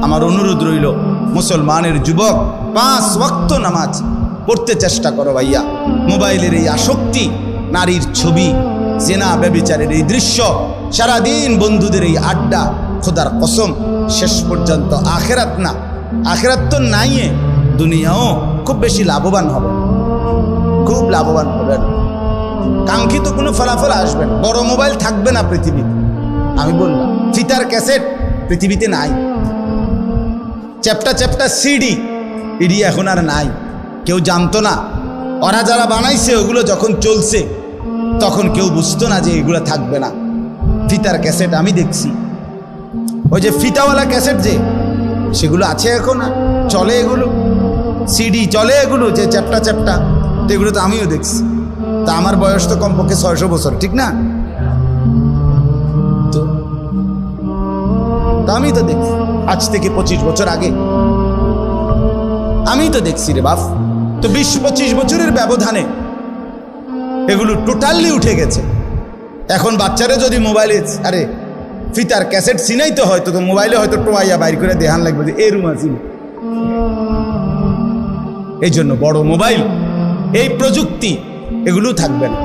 আমার অনুরোধ রইল, মুসলমানের যুবক 5 ওয়াক্ত নামাজ পড়তে চেষ্টা করো ভাইয়া। মোবাইলের এই আসক্তি, নারীর ছবি, জেনা ব্যভিচারের এই দৃশ্য, সারাদিন বন্ধুদের এই আড্ডা, খোদার কসম শেষ পর্যন্ত আখেরাত না, আখেরাত তো নাই, দুনিয়াও খুব বেশি লাভবান হবে, খুব লাভবান হবেন। কাঙ্ক্ষিত কোনো ফলাফল আসবে না। বড় মোবাইল থাকবে না পৃথিবীতে, আমি বললাম। ফিতার ক্যাসেট পৃথিবীতে নাই। চ্যাপ্টা চ্যাপ্টা সিডি ইডি এখন আর নাই। কেউ জানতো না, ওরা যারা বানাইছে ওগুলো যখন চলছে তখন কেউ বুঝতো না যে এগুলো থাকবে না। ফিতার ক্যাসেট আমি দেখছি, ওই যে ফিতাওয়ালা ক্যাসেট যে সেগুলো আছে এখন, চলে এগুলো, সিডি চলে এগুলো, যে চ্যাপ্টা চ্যাপ্টা, তো এগুলো তো আমিও দেখছি। তা আমার বয়স তো কমপক্ষে 600 বছর, ঠিক না? তো আমি তো দেখছি আজ থেকে 25 বছর আগে, আমি তো দেখছি রে বাপ। তো 20-25 বছরের ব্যবধানে এগুলো টোটালি উঠে গেছে। এখন বাচ্চারা যদি মোবাইলে আরে ফিতার ক্যাসেট চিনাইতে হয়, তো মোবাইলে হয়তো টোয়াইয়া বাইর করে দেখান লাগবে যে এরুম আছে। এই জন্য বড় মোবাইল, এই প্রযুক্তি এগুলো থাকবে না।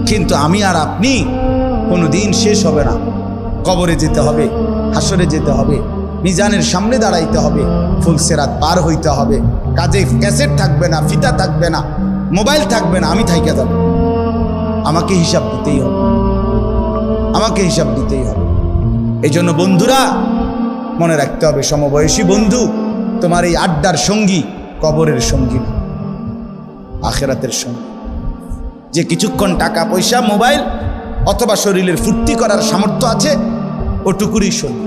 কিন্তু আমি আর আপনি কোনো দিন শেষ হবে না। কবরে যেতে হবে, হাসরে যেতে হবে, মিজানের সামনে দাঁড়াইতে হবে, ফুলসেরাত পার হইতে হবে। কাজে ক্যাসেট থাকবে না, ফিতা থাকবে না, মোবাইল থাকবে না, আমি থাইকা যাব। আমাকে হিসাব দিতেই হবে, আমাকে হিসাব দিতেই হবে। এই জন্য বন্ধুরা মনে রাখতে হবে, সমবয়সী বন্ধু তোমার এই আড্ডার সঙ্গী কবরের সঙ্গী না, আখেরাতের সঙ্গী। যে কিছুক্ষণ টাকা পয়সা, মোবাইল অথবা শরীরের ফুর্তি করার সামর্থ্য আছে, ওটুকুরই সঙ্গী,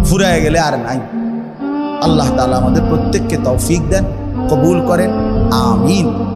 ফুরায় গেলে আর নাই। আল্লাহ তাআলা আমাদের প্রত্যেককে তৌফিক দেন, কবুল করেন, আমিন।